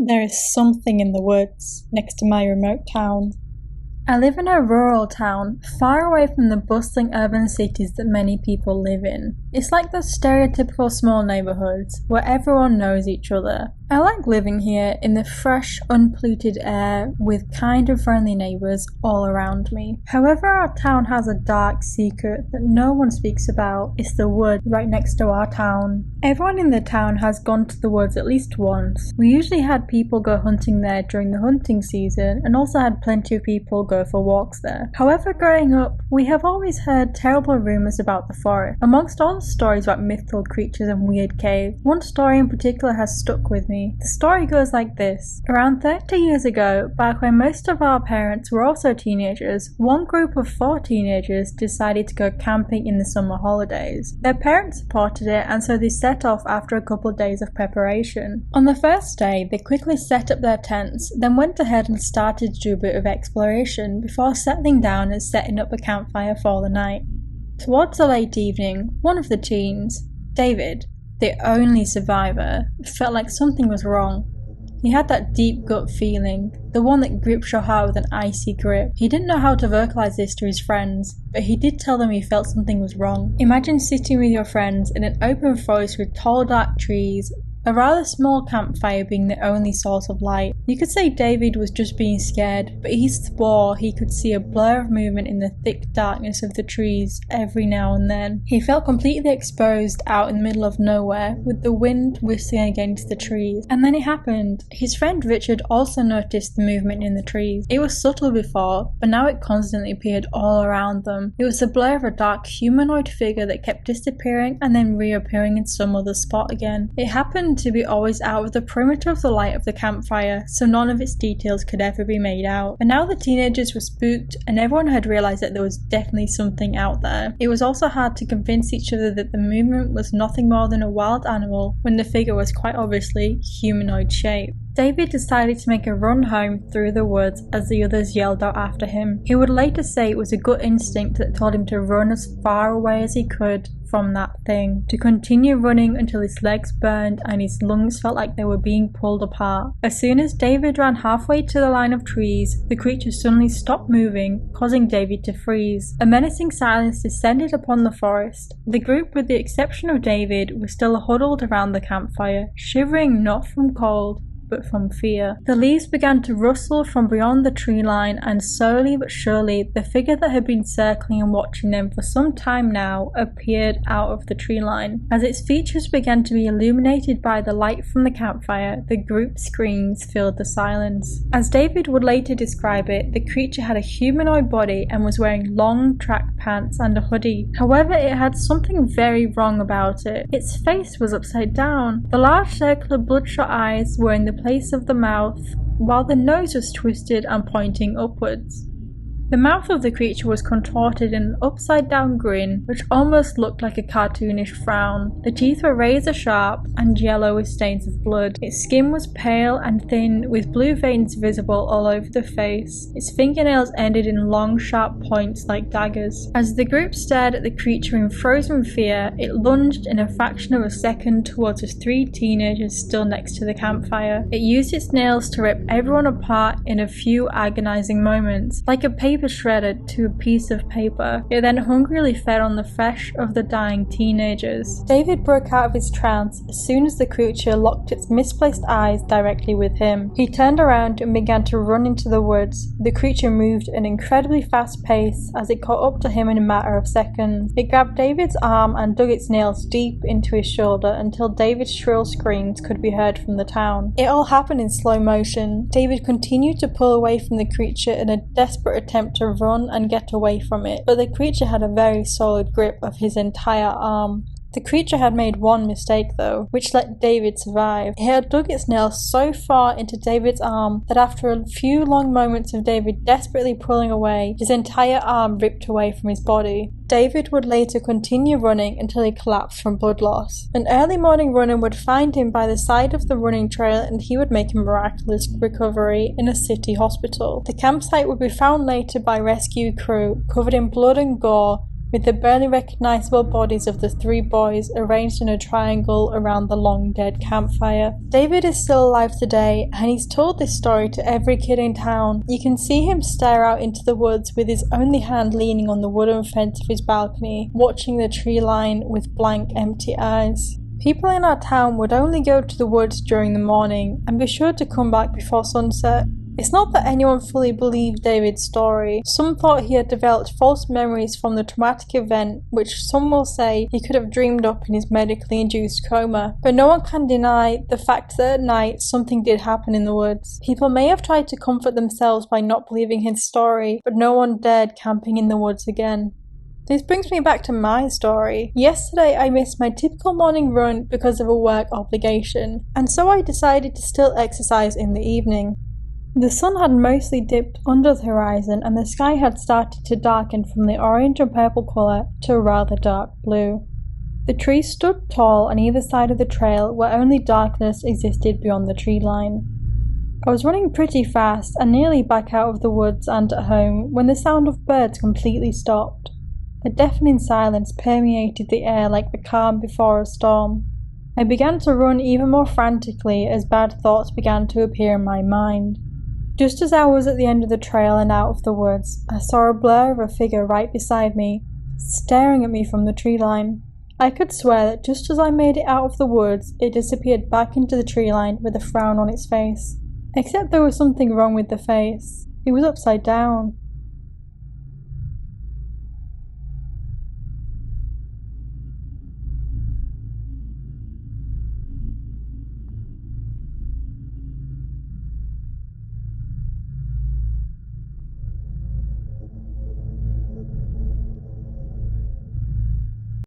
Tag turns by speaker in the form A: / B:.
A: There is something in the woods next to my remote town. I live in a rural town, far away from the bustling urban cities that many people live in. It's like those stereotypical small neighborhoods where everyone knows each other. I like living here in the fresh, unpolluted air with kind and friendly neighbors all around me. However, our town has a dark secret that no one speaks about. It's the woods right next to our town. Everyone in the town has gone to the woods at least once. We usually had people go hunting there during the hunting season and also had plenty of people go for walks there. However, growing up, we have always heard terrible rumors about the forest. Amongst all the stories about mythical creatures and weird caves, one story in particular has stuck with me. The story goes like this. Around 30 years ago, back when most of our parents were also teenagers, one group of 4 teenagers decided to go camping in the summer holidays. Their parents supported it, and so they set off after a couple of days of preparation. On the first day, they quickly set up their tents, then went ahead and started to do a bit of exploration before settling down and setting up a campfire for the night. Towards the late evening, one of the teens, David, the only survivor, felt like something was wrong. He had that deep gut feeling, the one that grips your heart with an icy grip. He didn't know how to vocalize this to his friends, but he did tell them he felt something was wrong. Imagine sitting with your friends in an open forest with tall dark trees, a rather small campfire being the only source of light. You could say David was just being scared, but he swore he could see a blur of movement in the thick darkness of the trees every now and then. He felt completely exposed out in the middle of nowhere, with the wind whistling against the trees. And then it happened. His friend Richard also noticed the movement in the trees. It was subtle before, but now it constantly appeared all around them. It was the blur of a dark humanoid figure that kept disappearing and then reappearing in some other spot again. It happened to be always out of the perimeter of the light of the campfire, so none of its details could ever be made out. But now the teenagers were spooked, and everyone had realized that there was definitely something out there. It was also hard to convince each other that the movement was nothing more than a wild animal, when the figure was quite obviously humanoid shaped. David decided to make a run home through the woods as the others yelled out after him. He would later say it was a gut instinct that told him to run as far away as he could from that thing, to continue running until his legs burned and his lungs felt like they were being pulled apart. As soon as David ran halfway to the line of trees, the creature suddenly stopped moving, causing David to freeze. A menacing silence descended upon the forest. The group, with the exception of David, was still huddled around the campfire, shivering not from cold, but from fear. The leaves began to rustle from beyond the tree line, and slowly but surely the figure that had been circling and watching them for some time now appeared out of the tree line. As its features began to be illuminated by the light from the campfire, the group's screams filled the silence. As David would later describe it, the creature had a humanoid body and was wearing long track pants and a hoodie. However, it had something very wrong about it. Its face was upside down. The large circle of bloodshot eyes were in the place of the mouth, while the nose was twisted and pointing upwards. The mouth of the creature was contorted in an upside-down grin, which almost looked like a cartoonish frown. The teeth were razor-sharp and yellow with stains of blood. Its skin was pale and thin, with blue veins visible all over the face. Its fingernails ended in long, sharp points like daggers. As the group stared at the creature in frozen fear, it lunged in a fraction of a second towards the 3 teenagers still next to the campfire. It used its nails to rip everyone apart in a few agonizing moments, like a paper shredded to a piece of paper. It then hungrily fed on the flesh of the dying teenagers. David broke out of his trance as soon as the creature locked its misplaced eyes directly with him. He turned around and began to run into the woods. The creature moved at an incredibly fast pace as it caught up to him in a matter of seconds. It grabbed David's arm and dug its nails deep into his shoulder until David's shrill screams could be heard from the town. It all happened in slow motion. David continued to pull away from the creature in a desperate attempt to run and get away from it, but the creature had a very solid grip of his entire arm. The creature had made one mistake though, which let David survive. It had dug its nails so far into David's arm that after a few long moments of David desperately pulling away, his entire arm ripped away from his body. David would later continue running until he collapsed from blood loss. An early morning runner would find him by the side of the running trail and he would make a miraculous recovery in a city hospital. The campsite would be found later by rescue crew, covered in blood and gore, with the barely recognizable bodies of the 3 boys arranged in a triangle around the long dead campfire. David is still alive today, and he's told this story to every kid in town. You can see him stare out into the woods with his only hand leaning on the wooden fence of his balcony, watching the tree line with blank, empty eyes. People in our town would only go to the woods during the morning and be sure to come back before sunset. It's not that anyone fully believed David's story. Some thought he had developed false memories from the traumatic event, which some will say he could have dreamed up in his medically induced coma. But no one can deny the fact that at night something did happen in the woods. People may have tried to comfort themselves by not believing his story, but no one dared camping in the woods again. This brings me back to my story. Yesterday I missed my typical morning run because of a work obligation, and so I decided to still exercise in the evening. The sun had mostly dipped under the horizon and the sky had started to darken from the orange and purple colour to a rather dark blue. The trees stood tall on either side of the trail where only darkness existed beyond the tree line. I was running pretty fast and nearly back out of the woods and at home when the sound of birds completely stopped. A deafening silence permeated the air like the calm before a storm. I began to run even more frantically as bad thoughts began to appear in my mind. Just as I was at the end of the trail and out of the woods, I saw a blur of a figure right beside me, staring at me from the tree line. I could swear that just as I made it out of the woods, it disappeared back into the tree line with a frown on its face. Except there was something wrong with the face. It was upside down.